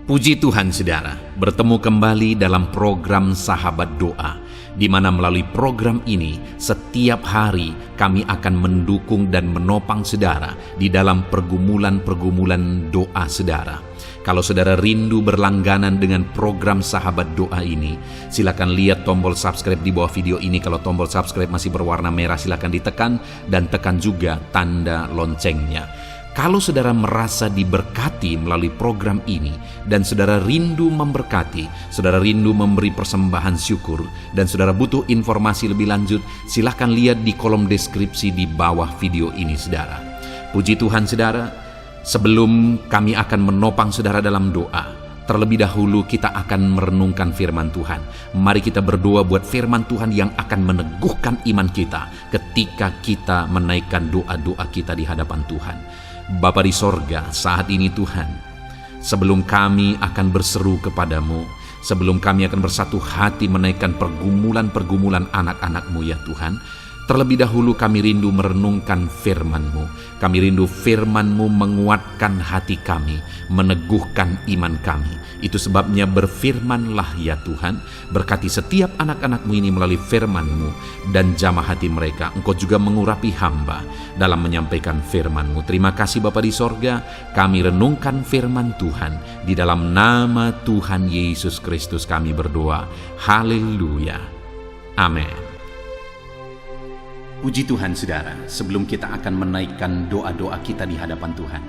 Puji Tuhan saudara, bertemu kembali dalam program Sahabat Doa, di mana melalui program ini setiap hari kami akan mendukung dan menopang saudara di dalam pergumulan-pergumulan doa saudara. Kalau saudara rindu berlangganan dengan program Sahabat Doa ini, silakan lihat tombol subscribe di bawah video ini. Kalau tombol subscribe masih berwarna merah, silakan ditekan dan tekan juga tanda loncengnya. Kalau saudara merasa diberkati melalui program ini dan saudara rindu memberkati, saudara rindu memberi persembahan syukur, dan saudara butuh informasi lebih lanjut, silahkan lihat di kolom deskripsi di bawah video ini saudara. Puji Tuhan saudara, sebelum kami akan menopang saudara dalam doa, terlebih dahulu kita akan merenungkan firman Tuhan. Mari kita berdoa buat firman Tuhan yang akan meneguhkan iman kita ketika kita menaikkan doa-doa kita di hadapan Tuhan. Bapa di sorga, saat ini Tuhan, sebelum kami akan berseru kepadamu, sebelum kami akan bersatu hati menaikkan pergumulan-pergumulan anak-anak-Mu ya Tuhan, terlebih dahulu kami rindu merenungkan firman-Mu. Kami rindu firman-Mu menguatkan hati kami, meneguhkan iman kami. Itu sebabnya berfirmanlah ya Tuhan, berkati setiap anak-anak-Mu ini melalui firman-Mu, dan jamah hati mereka. Engkau juga mengurapi hamba dalam menyampaikan firman-Mu. Terima kasih Bapa di sorga, kami renungkan firman Tuhan. Di dalam nama Tuhan Yesus Kristus kami berdoa. Haleluya. Amin. Puji Tuhan saudara, sebelum kita akan menaikkan doa-doa kita di hadapan Tuhan,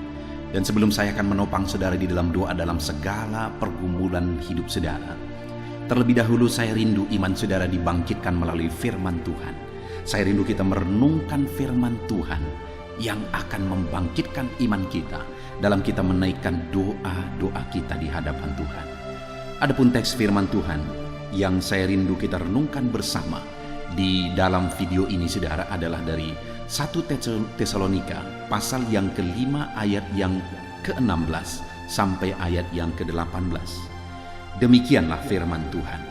dan sebelum saya akan menopang saudara di dalam doa dalam segala pergumulan hidup saudara, terlebih dahulu saya rindu iman saudara dibangkitkan melalui firman Tuhan. Saya rindu kita merenungkan firman Tuhan yang akan membangkitkan iman kita dalam kita menaikkan doa-doa kita di hadapan Tuhan. Adapun teks firman Tuhan yang saya rindu kita renungkan bersama di dalam video ini saudara adalah dari 1 Tesalonika pasal yang ke-5 ayat yang ke-16 sampai ayat yang ke-18. Demikianlah firman Tuhan.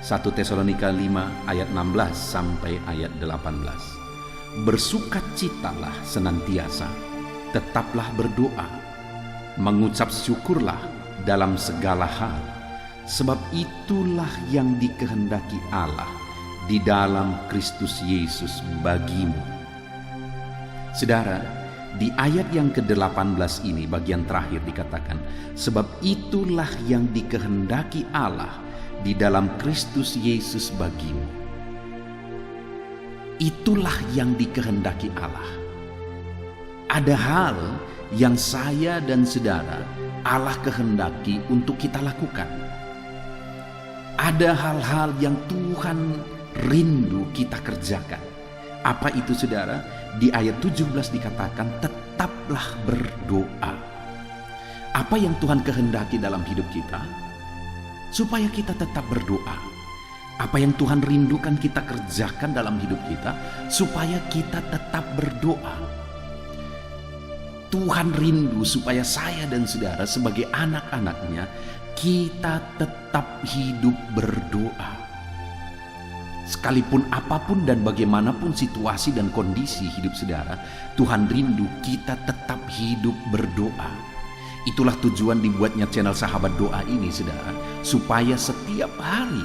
1 Tesalonika 5 ayat 16 sampai ayat 18. Bersukacitalah senantiasa, tetaplah berdoa, mengucap syukurlah dalam segala hal, sebab itulah yang dikehendaki Allah di dalam Kristus Yesus bagimu. Saudara, di ayat yang ke-18 ini bagian terakhir dikatakan, sebab itulah yang dikehendaki Allah di dalam Kristus Yesus bagimu. Itulah yang dikehendaki Allah. Ada hal yang saya dan saudara Allah kehendaki untuk kita lakukan. Ada hal-hal yang Tuhan rindu kita kerjakan. Apa itu saudara? Di ayat 17 dikatakan tetaplah berdoa. Apa yang Tuhan kehendaki dalam hidup kita? Supaya kita tetap berdoa. Apa yang Tuhan rindukan kita kerjakan dalam hidup kita? Supaya kita tetap berdoa. Tuhan rindu supaya saya dan saudara sebagai anak-anaknya kita tetap hidup berdoa. Sekalipun apapun dan bagaimanapun situasi dan kondisi hidup saudara, Tuhan rindu kita tetap hidup berdoa. Itulah tujuan dibuatnya channel Sahabat Doa ini saudara, supaya setiap hari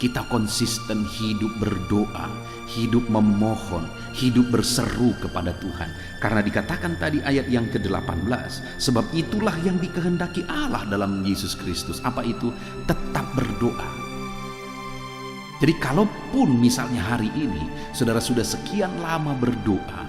kita konsisten hidup berdoa, hidup memohon, hidup berseru kepada Tuhan. Karena dikatakan tadi ayat yang ke-18, sebab itulah yang dikehendaki Allah dalam Yesus Kristus. Apa itu? Tetap berdoa. Jadi kalaupun misalnya hari ini saudara sudah sekian lama berdoa,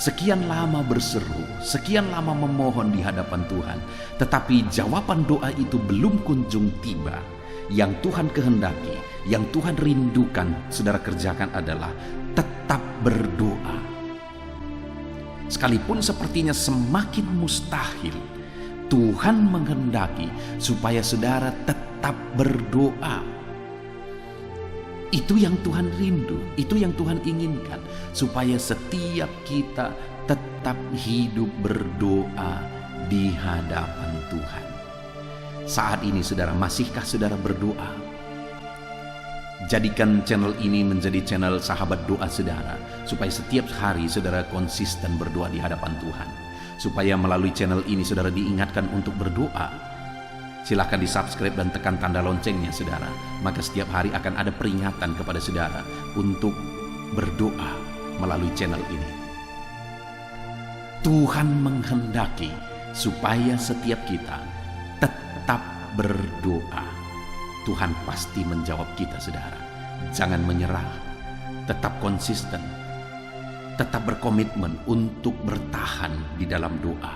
sekian lama berseru, sekian lama memohon di hadapan Tuhan, tetapi jawaban doa itu belum kunjung tiba, yang Tuhan kehendaki, yang Tuhan rindukan saudara kerjakan adalah tetap berdoa. Sekalipun sepertinya semakin mustahil, Tuhan menghendaki supaya saudara tetap berdoa. Itu yang Tuhan rindu, itu yang Tuhan inginkan, supaya setiap kita tetap hidup berdoa di hadapan Tuhan. Saat ini saudara, masihkah saudara berdoa? Jadikan channel ini menjadi channel Sahabat Doa saudara, supaya setiap hari saudara konsisten berdoa di hadapan Tuhan. supaya melalui channel ini saudara diingatkan untuk berdoa. Silahkan di-subscribe dan tekan tanda loncengnya, saudara. Maka setiap hari akan ada peringatan kepada saudara untuk berdoa melalui channel ini. Tuhan menghendaki supaya setiap kita tetap berdoa. Tuhan pasti menjawab kita, saudara. Jangan menyerah, tetap konsisten, tetap berkomitmen untuk bertahan di dalam doa.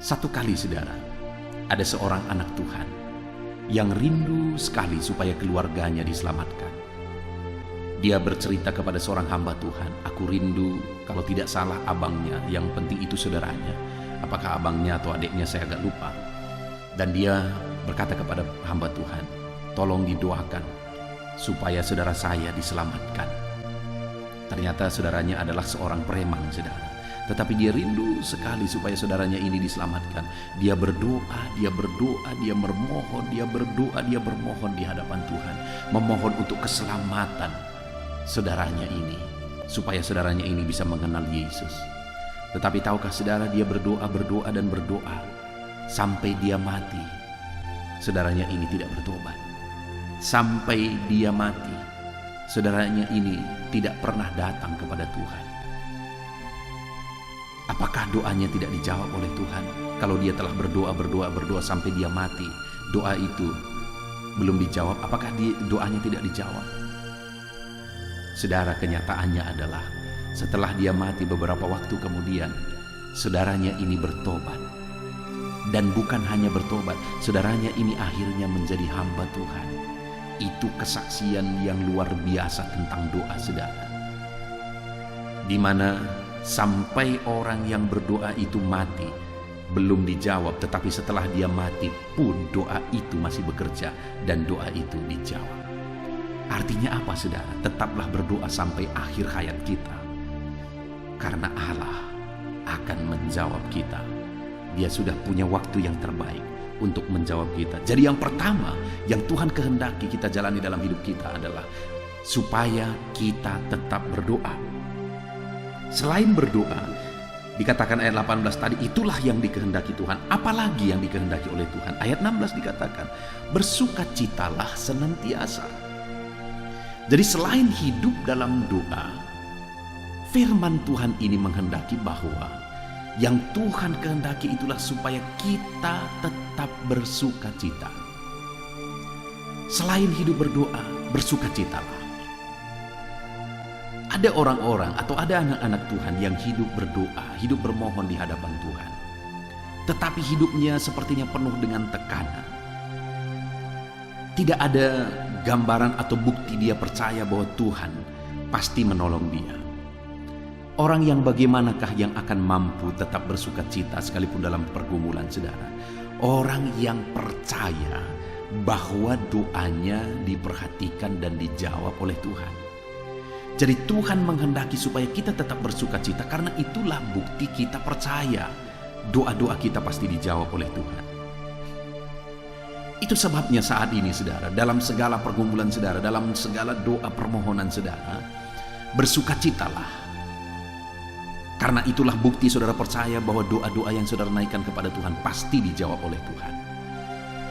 Satu kali, saudara, ada seorang anak Tuhan yang rindu sekali supaya keluarganya diselamatkan. Dia bercerita kepada seorang hamba Tuhan, "Aku rindu, kalau tidak salah abangnya, yang penting itu saudaranya. Apakah abangnya atau adiknya, saya agak lupa." Dan dia berkata kepada hamba Tuhan, "Tolong didoakan supaya saudara saya diselamatkan." Ternyata saudaranya adalah seorang preman, saudara. Tetapi dia rindu sekali supaya saudaranya ini diselamatkan. Dia berdoa, dia memohon, dia berdoa, dia bermohon di hadapan Tuhan. Memohon untuk keselamatan saudaranya ini, supaya saudaranya ini bisa mengenal Yesus. Tetapi tahukah saudara, dia berdoa dan berdoa sampai dia mati. Saudaranya ini tidak bertobat. Sampai dia mati, saudaranya ini tidak pernah datang kepada Tuhan. Apakah doanya tidak dijawab oleh Tuhan? Kalau dia telah berdoa sampai dia mati, doa itu belum dijawab, apakah doanya tidak dijawab? Saudara, kenyataannya adalah setelah dia mati beberapa waktu kemudian, saudaranya ini bertobat. Dan bukan hanya bertobat, saudaranya ini akhirnya menjadi hamba Tuhan. Itu kesaksian yang luar biasa tentang doa, saudara. Di mana sampai orang yang berdoa itu mati belum dijawab, tetapi setelah dia mati pun doa itu masih bekerja dan doa itu dijawab. Artinya apa, saudara? Tetaplah berdoa sampai akhir hayat kita, karena Allah akan menjawab kita. Dia sudah punya waktu yang terbaik untuk menjawab kita. Jadi yang pertama yang Tuhan kehendaki kita jalani dalam hidup kita adalah supaya kita tetap berdoa. Selain berdoa, dikatakan ayat 18 tadi, itulah yang dikehendaki Tuhan. Apalagi yang dikehendaki oleh Tuhan? Ayat 16 dikatakan, bersukacitalah senantiasa. Jadi selain hidup dalam doa, firman Tuhan ini menghendaki bahwa yang Tuhan kehendaki itulah supaya kita tetap bersukacita. Selain hidup berdoa, bersukacitalah. Ada orang-orang atau ada anak-anak Tuhan yang hidup berdoa, hidup bermohon di hadapan Tuhan, tetapi hidupnya sepertinya penuh dengan tekanan. Tidak ada gambaran atau bukti dia percaya bahwa Tuhan pasti menolong dia. Orang yang bagaimanakah yang akan mampu tetap bersukacita sekalipun dalam pergumulan, saudara? Orang yang percaya bahwa doanya diperhatikan dan dijawab oleh Tuhan. Jadi Tuhan menghendaki supaya kita tetap bersukacita, karena itulah bukti kita percaya doa-doa kita pasti dijawab oleh Tuhan. Itu sebabnya saat ini, saudara, dalam segala pergumulan saudara, dalam segala doa permohonan saudara, bersukacitalah. Karena itulah bukti saudara percaya bahwa doa-doa yang saudara naikkan kepada Tuhan pasti dijawab oleh Tuhan.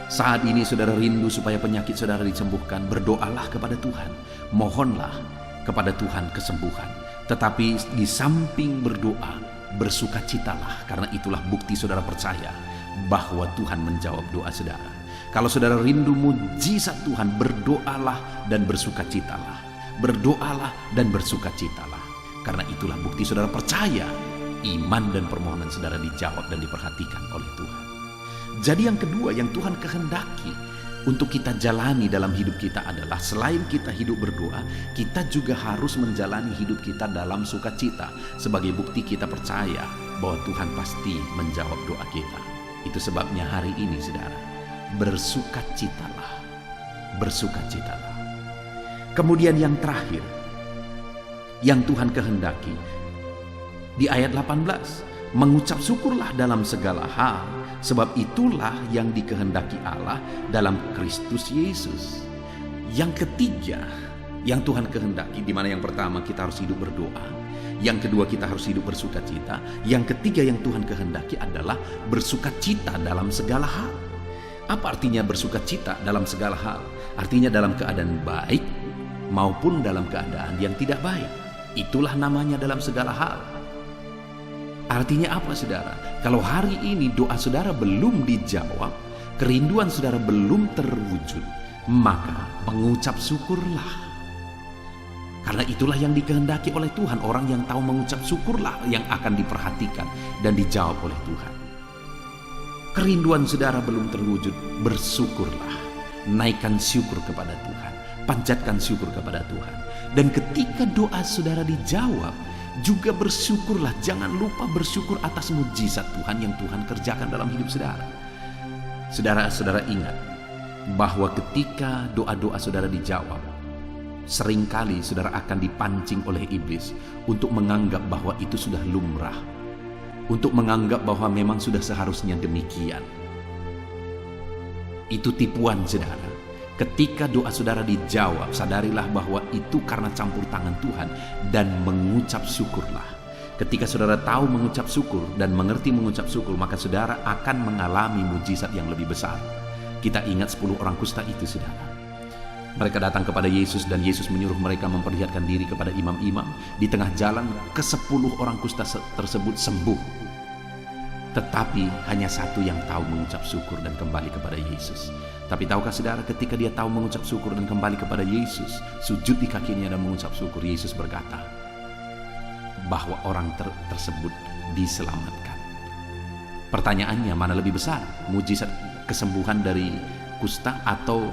Saat ini saudara rindu supaya penyakit saudara disembuhkan, berdoalah kepada Tuhan, mohonlah kepada Tuhan kesembuhan. Tetapi di samping berdoa, bersukacitalah, karena itulah bukti saudara percaya bahwa Tuhan menjawab doa saudara. Kalau saudara rindu mujizat Tuhan, berdoalah dan bersukacitalah. Berdoalah dan bersukacitalah, karena itulah bukti saudara percaya iman dan permohonan saudara dijawab dan diperhatikan oleh Tuhan. Jadi yang kedua yang Tuhan kehendaki untuk kita jalani dalam hidup kita adalah selain kita hidup berdoa, kita juga harus menjalani hidup kita dalam sukacita. Sebagai bukti kita percaya bahwa Tuhan pasti menjawab doa kita. Itu sebabnya hari ini, saudara, bersukacitalah. Bersukacitalah. Kemudian yang terakhir, yang Tuhan kehendaki, di ayat 18, mengucap syukurlah dalam segala hal, sebab itulah yang dikehendaki Allah dalam Kristus Yesus. Yang ketiga yang Tuhan kehendaki, di mana yang pertama kita harus hidup berdoa, yang kedua kita harus hidup bersukacita, yang ketiga yang Tuhan kehendaki adalah bersukacita dalam segala hal. Apa artinya bersukacita dalam segala hal? Artinya dalam keadaan baik maupun dalam keadaan yang tidak baik. Itulah namanya dalam segala hal. Artinya apa, saudara? Kalau hari ini doa saudara belum dijawab, kerinduan saudara belum terwujud, maka mengucap syukurlah. Karena itulah yang dikehendaki oleh Tuhan. Orang yang tahu mengucap syukurlah yang akan diperhatikan dan dijawab oleh Tuhan. Kerinduan saudara belum terwujud, bersyukurlah. Naikkan syukur kepada Tuhan, panjatkan syukur kepada Tuhan. Dan ketika doa saudara dijawab, juga bersyukurlah. Jangan lupa bersyukur atas mujizat Tuhan yang Tuhan kerjakan dalam hidup saudara. Saudara-saudara ingat bahwa ketika doa-doa saudara dijawab, seringkali saudara akan dipancing oleh iblis untuk menganggap bahwa itu sudah lumrah, untuk menganggap bahwa memang sudah seharusnya demikian. Itu tipuan, saudara. Ketika doa saudara dijawab, sadarilah bahwa itu karena campur tangan Tuhan dan mengucap syukurlah. Ketika saudara tahu mengucap syukur dan mengerti mengucap syukur, maka saudara akan mengalami mujizat yang lebih besar. Kita ingat 10 orang kusta itu, saudara. Mereka datang kepada Yesus dan Yesus menyuruh mereka memperlihatkan diri kepada imam-imam. Di tengah jalan ke-10 orang kusta tersebut sembuh. Tetapi hanya satu yang tahu mengucap syukur dan kembali kepada Yesus. Tapi tahukah saudara, ketika dia tahu mengucap syukur dan kembali kepada Yesus, sujud di kakinya dan mengucap syukur, Yesus berkata bahwa orang tersebut diselamatkan. Pertanyaannya, mana lebih besar? Mujizat kesembuhan dari kusta atau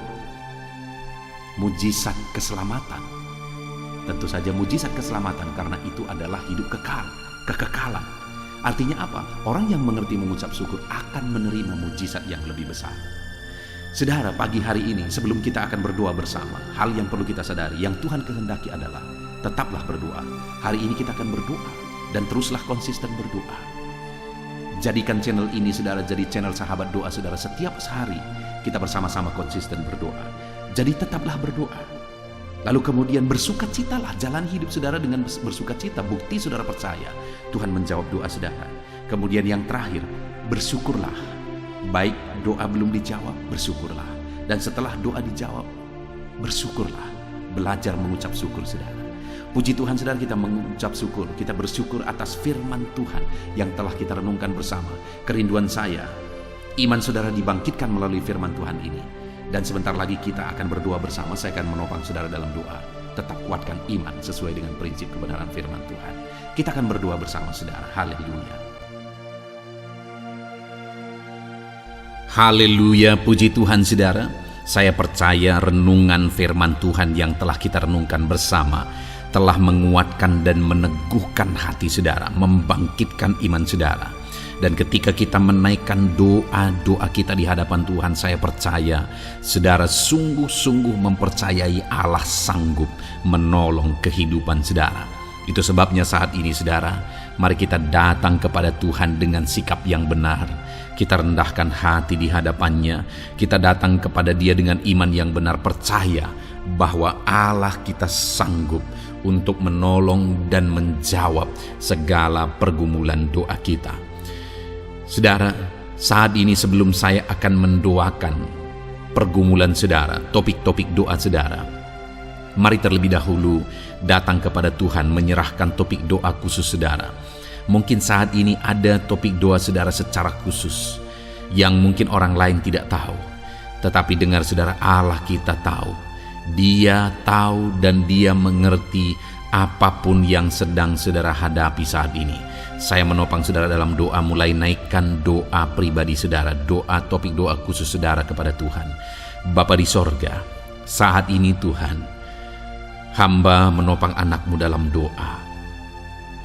mujizat keselamatan? Tentu saja mujizat keselamatan, karena itu adalah hidup kekal, kekekalan. Artinya apa? Orang yang mengerti mengucap syukur akan menerima mujizat yang lebih besar. Saudara, pagi hari ini sebelum kita akan berdoa bersama, hal yang perlu kita sadari, yang Tuhan kehendaki adalah tetaplah berdoa. Hari ini kita akan berdoa dan teruslah konsisten berdoa. Jadikan channel ini, saudara, jadi channel sahabat doa saudara. Setiap hari kita bersama-sama konsisten berdoa. Jadi tetaplah berdoa. Lalu kemudian bersukacitalah, jalan hidup saudara dengan bersukacita. Bukti saudara percaya Tuhan menjawab doa saudara. Kemudian yang terakhir, bersyukurlah. Baik doa belum dijawab, bersyukurlah. Dan setelah doa dijawab, bersyukurlah. Belajar mengucap syukur, saudara. Puji Tuhan, saudara, kita mengucap syukur. Kita bersyukur atas firman Tuhan yang telah kita renungkan bersama. Kerinduan saya, iman saudara dibangkitkan melalui firman Tuhan ini. Dan sebentar lagi kita akan berdoa bersama. Saya akan menopang saudara dalam doa. Tetap kuatkan iman sesuai dengan prinsip kebenaran firman Tuhan. Kita akan berdoa bersama, saudara. Haleluya. Haleluya, puji Tuhan, saudara. Saya percaya renungan firman Tuhan yang telah kita renungkan bersama telah menguatkan dan meneguhkan hati saudara, membangkitkan iman saudara. Dan ketika kita menaikkan doa-doa kita di hadapan Tuhan, saya percaya saudara sungguh-sungguh mempercayai Allah sanggup menolong kehidupan saudara. Itu sebabnya saat ini, saudara, mari kita datang kepada Tuhan dengan sikap yang benar. Kita rendahkan hati di hadapannya. Kita datang kepada Dia dengan iman yang benar, percaya bahwa Allah kita sanggup untuk menolong dan menjawab segala pergumulan doa kita. Saudara, saat ini sebelum saya akan mendoakan pergumulan saudara, topik-topik doa saudara, mari terlebih dahulu datang kepada Tuhan menyerahkan topik doa khusus saudara. Mungkin saat ini ada topik doa saudara secara khusus yang mungkin orang lain tidak tahu. Tetapi dengar saudara, Allah kita tahu. Dia tahu dan Dia mengerti apapun yang sedang saudara hadapi saat ini. Saya menopang saudara dalam doa, mulai naikkan doa pribadi saudara, doa topik doa khusus saudara kepada Tuhan. Bapa di sorga, saat ini Tuhan, hamba menopang anak-Mu dalam doa.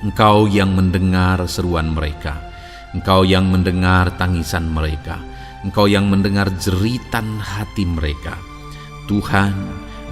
Engkau yang mendengar seruan mereka, Engkau yang mendengar tangisan mereka, Engkau yang mendengar jeritan hati mereka. Tuhan,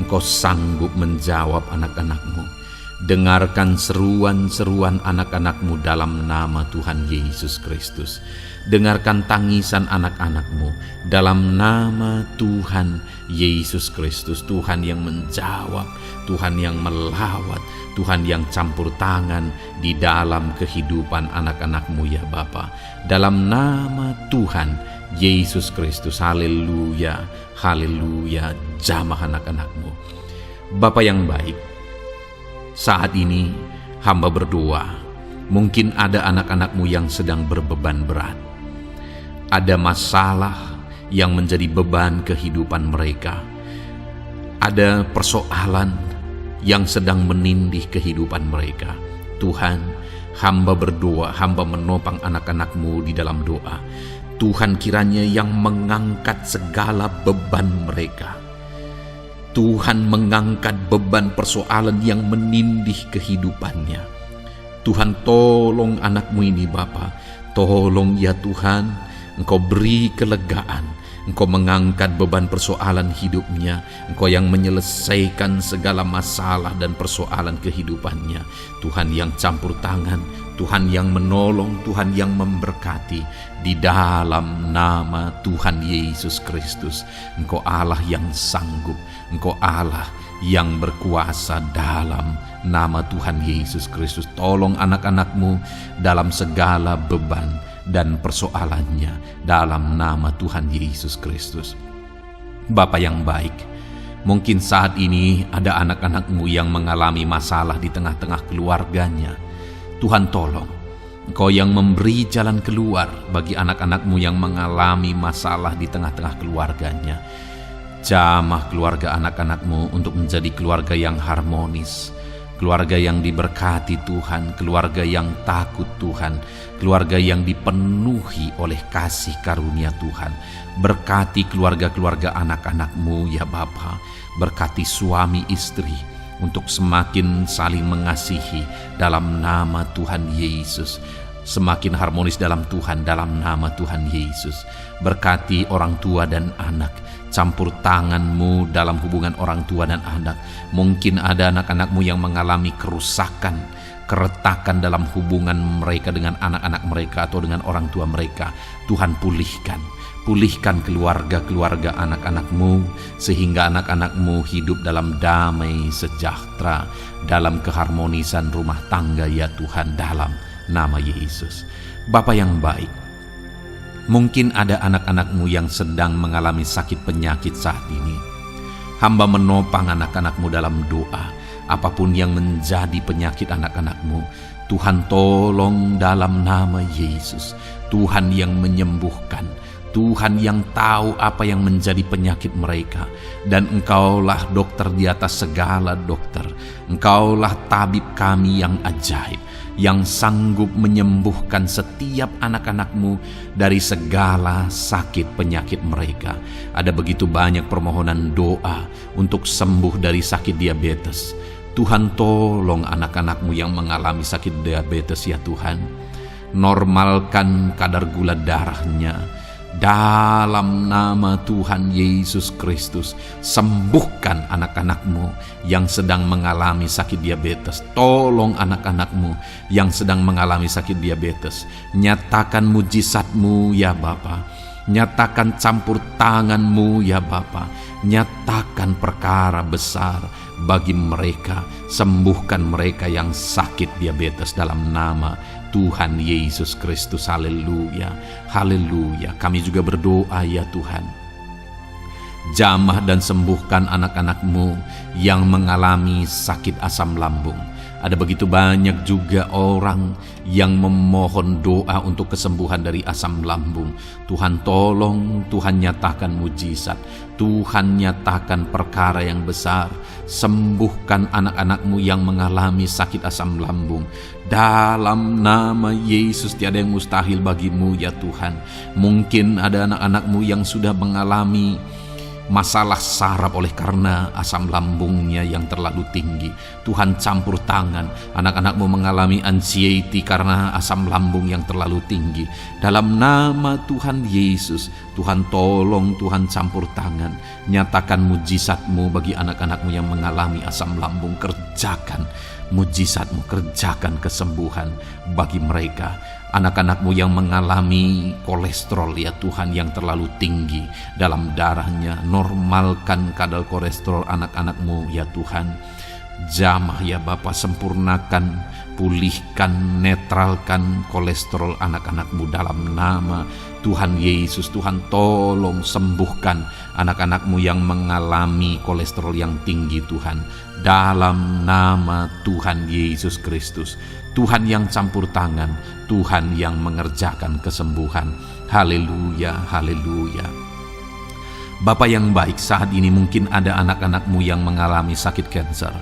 Engkau sanggup menjawab anak-anak-Mu. Dengarkan seruan-seruan anak-anak-Mu dalam nama Tuhan Yesus Kristus. Dengarkan tangisan anak-anak-Mu dalam nama Tuhan Yesus Kristus. Tuhan yang menjawab, Tuhan yang melawat, Tuhan yang campur tangan di dalam kehidupan anak-anak-Mu ya Bapa. Dalam nama Tuhan Yesus Kristus, haleluya, haleluya, jamah anak-anak-Mu. Bapa yang baik, saat ini hamba berdoa, mungkin ada anak-anak-Mu yang sedang berbeban berat. Ada masalah yang menjadi beban kehidupan mereka. Ada persoalan yang sedang menindih kehidupan mereka. Tuhan, hamba berdoa, hamba menopang anak-anak-Mu di dalam doa. Tuhan kiranya yang mengangkat segala beban mereka. Tuhan mengangkat beban persoalan yang menindih kehidupannya. Tuhan, tolong anak-Mu ini Bapa. Tolong ya Tuhan, Engkau beri kelegaan. Engkau mengangkat beban persoalan hidupnya. Engkau yang menyelesaikan segala masalah dan persoalan kehidupannya. Tuhan yang campur tangan, Tuhan yang menolong, Tuhan yang memberkati. Di dalam nama Tuhan Yesus Kristus, Engkau Allah yang sanggup, Engkau Allah yang berkuasa. Dalam nama Tuhan Yesus Kristus, tolong anak-anak-Mu dalam segala beban dan persoalannya, dalam nama Tuhan Yesus Kristus. Bapa yang baik, mungkin saat ini ada anak-anak-Mu yang mengalami masalah di tengah-tengah keluarganya. Tuhan tolong, Engkau yang memberi jalan keluar bagi anak-anak-Mu yang mengalami masalah di tengah-tengah keluarganya. Jamah keluarga anak-anak-Mu untuk menjadi keluarga yang harmonis, keluarga yang diberkati Tuhan, keluarga yang takut Tuhan, keluarga yang dipenuhi oleh kasih karunia Tuhan. Berkati keluarga-keluarga anak-anak-Mu ya Bapa. Berkati suami istri untuk semakin saling mengasihi dalam nama Tuhan Yesus. Semakin harmonis dalam Tuhan, dalam nama Tuhan Yesus. Berkati orang tua dan anak. Campur tangan-Mu dalam hubungan orang tua dan anak. Mungkin ada anak-anak-Mu yang mengalami kerusakan, keretakan dalam hubungan mereka dengan anak-anak mereka atau dengan orang tua mereka. Tuhan pulihkan. Pulihkan keluarga-keluarga anak-anak-Mu, sehingga anak-anak-Mu hidup dalam damai sejahtera, dalam keharmonisan rumah tangga ya Tuhan, dalam nama Yesus. Bapa yang baik, mungkin ada anak-anak-Mu yang sedang mengalami sakit penyakit saat ini. Hamba menopang anak-anak-Mu dalam doa. Apapun yang menjadi penyakit anak-anak-Mu, Tuhan tolong dalam nama Yesus. Tuhan yang menyembuhkan, Tuhan yang tahu apa yang menjadi penyakit mereka. Dan Engkaulah dokter di atas segala dokter. Engkaulah tabib kami yang ajaib, yang sanggup menyembuhkan setiap anak-anak-Mu dari segala sakit penyakit mereka. Ada begitu banyak permohonan doa untuk sembuh dari sakit diabetes. Tuhan tolong anak-anak-Mu yang mengalami sakit diabetes ya Tuhan. Normalkan kadar gula darahnya. Dalam nama Tuhan Yesus Kristus, sembuhkan anak-anak-Mu yang sedang mengalami sakit diabetes. Tolong anak-anak-Mu yang sedang mengalami sakit diabetes. Nyatakan mujizat-Mu ya Bapa. Nyatakan campur tangan-Mu ya Bapa. Nyatakan perkara besar bagi mereka. Sembuhkan mereka yang sakit diabetes dalam nama Tuhan Yesus Kristus. Haleluya, haleluya. Kami juga berdoa ya Tuhan, jamah dan sembuhkan anak-anak-Mu yang mengalami sakit asam lambung. Ada begitu banyak juga orang yang memohon doa untuk kesembuhan dari asam lambung. Tuhan tolong, Tuhan nyatakan mujizat, Tuhan nyatakan perkara yang besar. Sembuhkan anak-anak-Mu yang mengalami sakit asam lambung. Dalam nama Yesus, tiada yang mustahil bagi-Mu ya Tuhan. Mungkin ada anak-anak-Mu yang sudah mengalami masalah saraf oleh karena asam lambungnya yang terlalu tinggi. Tuhan campur tangan. Anak-anak-Mu mengalami anxiety karena asam lambung yang terlalu tinggi. Dalam nama Tuhan Yesus, Tuhan tolong, Tuhan campur tangan. Nyatakan mujizat-Mu bagi anak-anak-Mu yang mengalami asam lambung. Kerjakan mujizat-Mu, kerjakan kesembuhan bagi mereka. Anak-anak-Mu yang mengalami kolesterol ya Tuhan yang terlalu tinggi dalam darahnya, normalkan kadar kolesterol anak-anak-Mu ya Tuhan. Jamah ya Bapa, sempurnakan pulihkan, netralkan kolesterol anak-anakmu dalam nama Tuhan Yesus. Tuhan tolong sembuhkan anak-anakmu yang mengalami kolesterol yang tinggi Tuhan, dalam nama Tuhan Yesus Kristus. Tuhan yang campur tangan, Tuhan yang mengerjakan kesembuhan. Haleluya, haleluya. Bapa yang baik, saat ini mungkin ada anak-anakmu yang mengalami sakit kanker.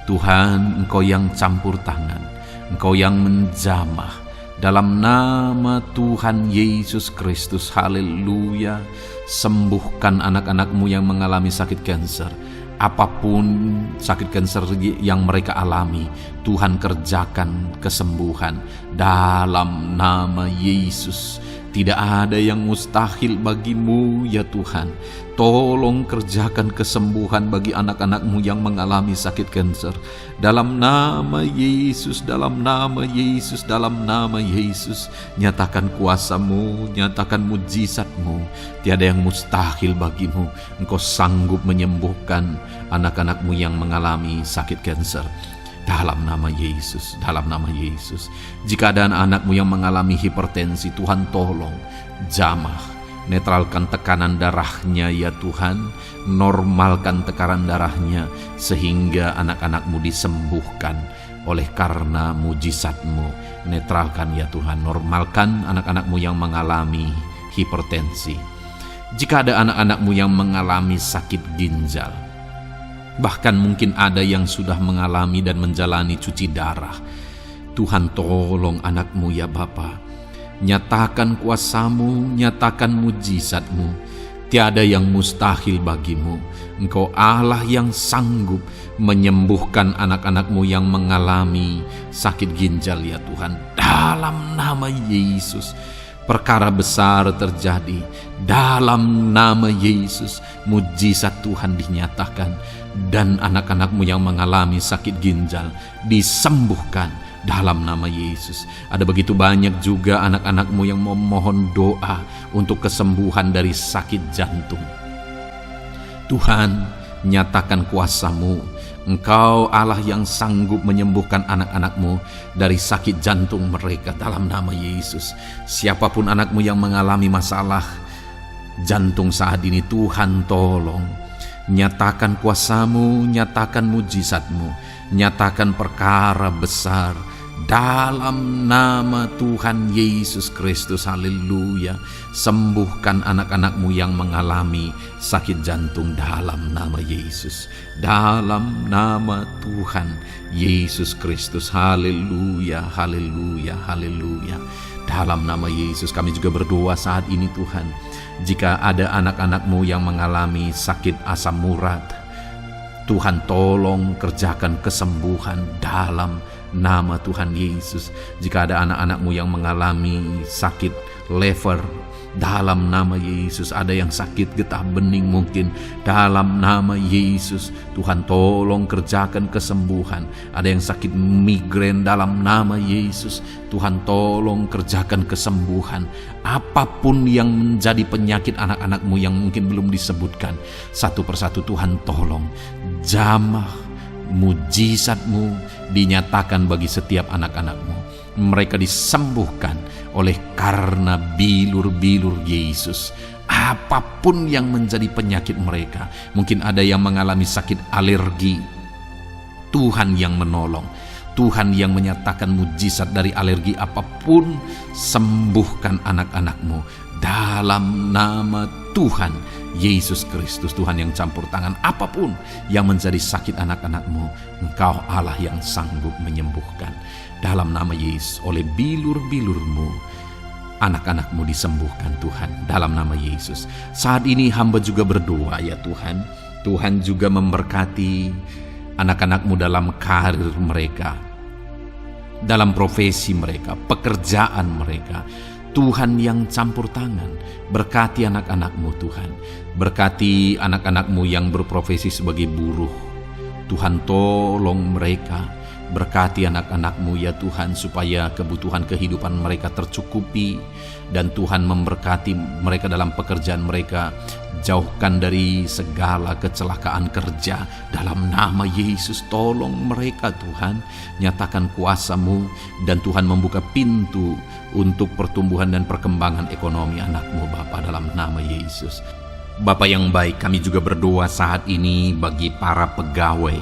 Tuhan, Engkau yang campur tangan, Engkau yang menjamah, dalam nama Tuhan Yesus Kristus. Haleluya. Sembuhkan anak-anakmu yang mengalami sakit kanker. Apapun sakit kanker yang mereka alami, Tuhan kerjakan kesembuhan dalam nama Yesus. Tidak ada yang mustahil bagimu ya Tuhan. Tolong kerjakan kesembuhan bagi anak-anakmu yang mengalami sakit kanker. Dalam nama Yesus, dalam nama Yesus, dalam nama Yesus. Nyatakan kuasa-Mu, nyatakan mujizat-Mu. Tiada yang mustahil bagimu. Engkau sanggup menyembuhkan anak-anakmu yang mengalami sakit kanker. Dalam nama Yesus, dalam nama Yesus. Jika ada anak-anakmu yang mengalami hipertensi, Tuhan tolong jamah, netralkan tekanan darahnya ya Tuhan, normalkan tekanan darahnya sehingga anak-anakmu disembuhkan oleh karena mujizat-Mu. Netralkan ya Tuhan, normalkan anak-anakmu yang mengalami hipertensi. Jika ada anak-anakmu yang mengalami sakit ginjal, bahkan mungkin ada yang sudah mengalami dan menjalani cuci darah, Tuhan tolong anakmu ya Bapa. Nyatakan kuasa-Mu, nyatakan mujizat-Mu. Tiada yang mustahil bagimu. Engkau Allah yang sanggup menyembuhkan anak-anakmu yang mengalami sakit ginjal ya Tuhan. Dalam nama Yesus, perkara besar terjadi. Dalam nama Yesus, mujizat Tuhan dinyatakan, dan anak-anakmu yang mengalami sakit ginjal disembuhkan dalam nama Yesus. Ada begitu banyak juga anak-anakmu yang memohon doa untuk kesembuhan dari sakit jantung. Tuhan, nyatakan kuasa-Mu. Engkau Allah yang sanggup menyembuhkan anak-anakmu dari sakit jantung mereka dalam nama Yesus. Siapapun anakmu yang mengalami masalah jantung saat ini, Tuhan tolong. Nyatakan kuasa-Mu, nyatakan mujizat-Mu, nyatakan perkara besar dalam nama Tuhan Yesus Kristus. Haleluya. Sembuhkan anak-anakmu yang mengalami sakit jantung dalam nama Yesus, dalam nama Tuhan Yesus Kristus. Haleluya, haleluya, haleluya. Dalam nama Yesus kami juga berdoa saat ini Tuhan, jika ada anak-anakmu yang mengalami sakit asam urat, Tuhan tolong kerjakan kesembuhan dalam nama Tuhan Yesus. Jika ada anak-anakmu yang mengalami sakit liver, dalam nama Yesus. Ada yang sakit getah bening mungkin, dalam nama Yesus Tuhan tolong kerjakan kesembuhan. Ada yang sakit migrain, dalam nama Yesus Tuhan tolong kerjakan kesembuhan. Apapun yang menjadi penyakit anak-anakmu yang mungkin belum disebutkan, satu persatu Tuhan tolong jamah mujizat-Mu dinyatakan bagi setiap anak-anakmu. Mereka disembuhkan oleh karena bilur-bilur Yesus. Apapun yang menjadi penyakit mereka, mungkin ada yang mengalami sakit alergi, Tuhan yang menolong, Tuhan yang menyatakan mujizat dari alergi apapun. Sembuhkan anak-anakmu dalam nama Tuhan Yesus Kristus. Tuhan yang campur tangan, apapun yang menjadi sakit anak-anakmu, Engkau Allah yang sanggup menyembuhkan. Dalam nama Yesus, oleh bilur-bilur-Mu anak-anakmu disembuhkan Tuhan, dalam nama Yesus. Saat ini hamba juga berdoa ya Tuhan, Tuhan juga memberkati anak-anakmu dalam karir mereka, dalam profesi mereka, pekerjaan mereka. Tuhan yang campur tangan, berkati anak-anakmu Tuhan. Berkati anak-anakmu yang berprofesi sebagai buruh, Tuhan tolong mereka Berkati anak-anak-Mu ya Tuhan, supaya kebutuhan kehidupan mereka tercukupi, dan Tuhan memberkati mereka dalam pekerjaan mereka. Jauhkan dari segala kecelakaan kerja dalam nama Yesus. Tolong mereka Tuhan, nyatakan kuasa-Mu, dan Tuhan membuka pintu untuk pertumbuhan dan perkembangan ekonomi anak-Mu Bapa, dalam nama Yesus. Bapa yang baik, kami juga berdoa saat ini bagi para pegawai,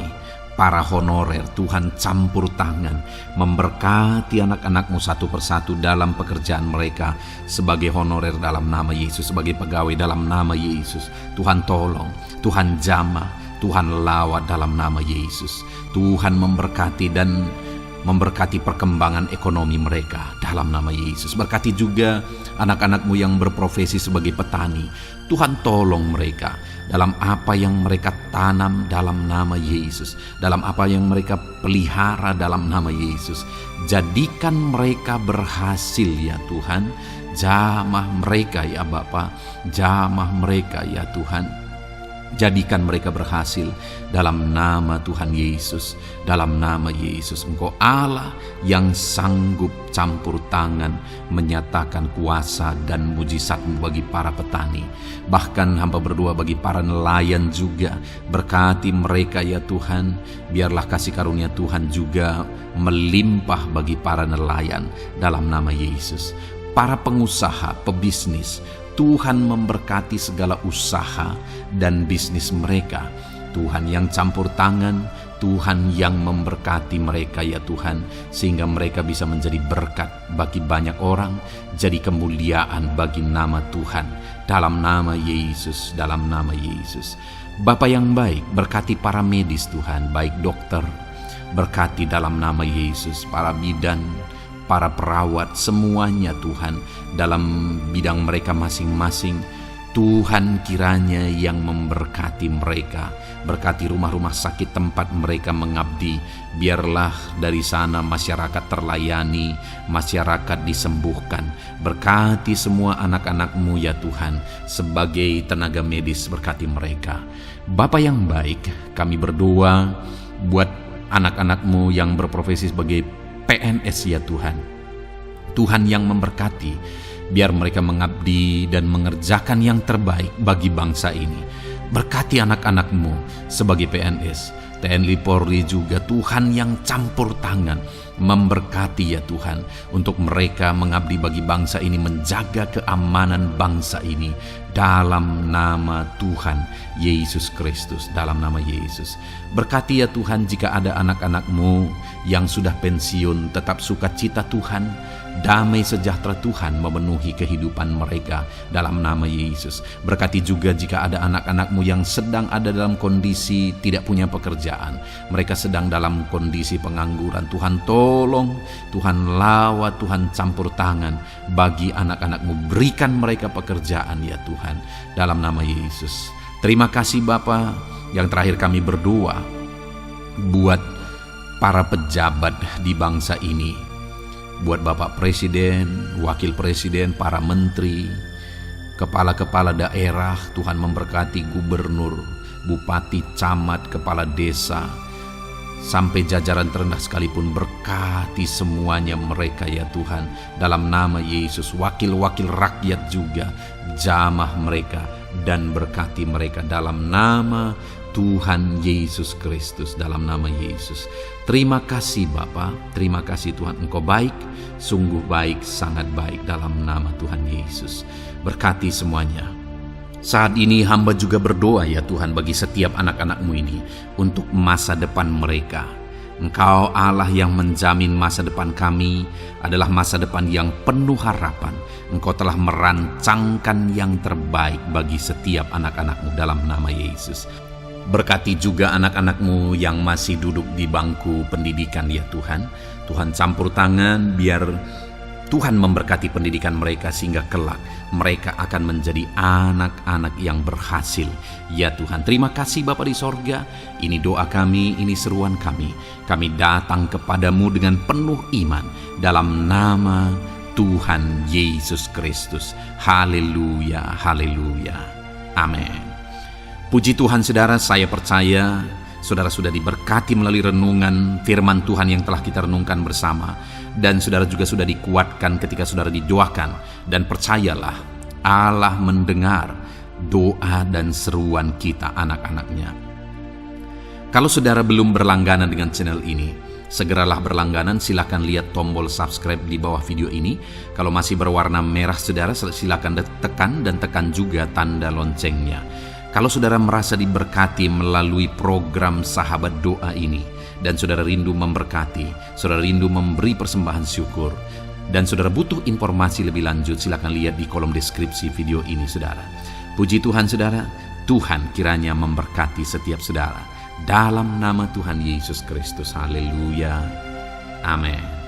para honorer. Tuhan campur tangan, memberkati anak-anak-Mu satu persatu dalam pekerjaan mereka sebagai honorer dalam nama Yesus, sebagai pegawai dalam nama Yesus. Tuhan tolong, Tuhan jamah, Tuhan lawat dalam nama Yesus. Tuhan memberkati dan memberkati perkembangan ekonomi mereka dalam nama Yesus. Berkati juga anak-anak-Mu yang berprofesi sebagai petani. Tuhan tolong mereka dalam apa yang mereka tanam dalam nama Yesus, dalam apa yang mereka pelihara dalam nama Yesus. Jadikan mereka berhasil ya Tuhan. Jamah mereka ya Bapa, jamah mereka ya Tuhan. Jadikan mereka berhasil dalam nama Tuhan Yesus, dalam nama Yesus. Engkau Allah yang sanggup campur tangan, menyatakan kuasa dan mujizat-Mu bagi para petani. Bahkan hamba berdoa bagi para nelayan juga. Berkati mereka ya Tuhan. Biarlah kasih karunia Tuhan juga melimpah bagi para nelayan dalam nama Yesus. Para pengusaha, pebisnis, Tuhan memberkati segala usaha dan bisnis mereka. Tuhan yang campur tangan, Tuhan yang memberkati mereka ya Tuhan, sehingga mereka bisa menjadi berkat bagi banyak orang, jadi kemuliaan bagi nama Tuhan, dalam nama Yesus, dalam nama Yesus. Bapa yang baik, berkati para medis Tuhan, baik dokter, berkati dalam nama Yesus, para bidan, para perawat, semuanya Tuhan, dalam bidang mereka masing-masing. Tuhan kiranya yang memberkati mereka. Berkati rumah-rumah sakit tempat mereka mengabdi. Biarlah dari sana masyarakat terlayani, masyarakat disembuhkan. Berkati semua anak-anak-Mu ya Tuhan, sebagai tenaga medis, berkati mereka. Bapa yang baik, kami berdoa buat anak-anak-Mu yang berprofesi sebagai PNS ya Tuhan. Tuhan yang memberkati, biar mereka mengabdi dan mengerjakan yang terbaik bagi bangsa ini. Berkati anak-anak-Mu sebagai PNS, TNI Polri juga, Tuhan yang campur tangan, memberkati ya Tuhan, untuk mereka mengabdi bagi bangsa ini, menjaga keamanan bangsa ini dalam nama Tuhan Yesus Kristus, dalam nama Yesus. Berkati ya Tuhan, jika ada anak-anak-Mu yang sudah pensiun, tetap sukacita Tuhan, damai sejahtera Tuhan memenuhi kehidupan mereka dalam nama Yesus. Berkati juga jika ada anak-anak-Mu yang sedang ada dalam kondisi tidak punya pekerjaan, mereka sedang dalam kondisi pengangguran. Tuhan tolong, Tuhan lawat, Tuhan campur tangan bagi anak-anak-Mu, berikan mereka pekerjaan ya Tuhan, dalam nama Yesus. Terima kasih Bapa. Yang terakhir kami berdoa buat para pejabat di bangsa ini, buat Bapak Presiden, Wakil Presiden, para menteri, kepala-kepala daerah. Tuhan memberkati gubernur, bupati, camat, kepala desa, sampai jajaran terendah sekalipun. Berkati semuanya mereka ya Tuhan, dalam nama Yesus. Wakil-wakil rakyat juga, jamah mereka dan berkati mereka dalam nama Tuhan Yesus Kristus, dalam nama Yesus. Terima kasih Bapa, terima kasih Tuhan, Engkau baik, sungguh baik, sangat baik, dalam nama Tuhan Yesus. Berkati semuanya. Saat ini hamba juga berdoa ya Tuhan bagi setiap anak-anak-Mu ini untuk masa depan mereka. Engkau Allah yang menjamin masa depan kami adalah masa depan yang penuh harapan. Engkau telah merancangkan yang terbaik bagi setiap anak-anak-Mu dalam nama Yesus. Berkati juga anak-anak-Mu yang masih duduk di bangku pendidikan ya Tuhan. Tuhan campur tangan, biar Tuhan memberkati pendidikan mereka sehingga kelak mereka akan menjadi anak-anak yang berhasil ya Tuhan. Terima kasih Bapa di sorga. Ini doa kami, ini seruan kami. Kami datang kepadamu dengan penuh iman dalam nama Tuhan Yesus Kristus. Haleluya, haleluya. Amin. Puji Tuhan saudara, saya percaya saudara sudah diberkati melalui renungan firman Tuhan yang telah kita renungkan bersama. Dan saudara juga sudah dikuatkan ketika saudara didoakan. Dan percayalah, Allah mendengar doa dan seruan kita anak-anaknya. Kalau saudara belum berlangganan dengan channel ini, segeralah berlangganan. Silakan lihat tombol subscribe di bawah video ini. Kalau masih berwarna merah saudara, silakan tekan dan tekan juga tanda loncengnya. Kalau saudara merasa diberkati melalui program Sahabat Doa ini, dan saudara rindu memberkati, saudara rindu memberi persembahan syukur, dan saudara butuh informasi lebih lanjut, silakan lihat di kolom deskripsi video ini saudara. Puji Tuhan saudara, Tuhan kiranya memberkati setiap saudara. Dalam nama Tuhan Yesus Kristus, haleluya, amin.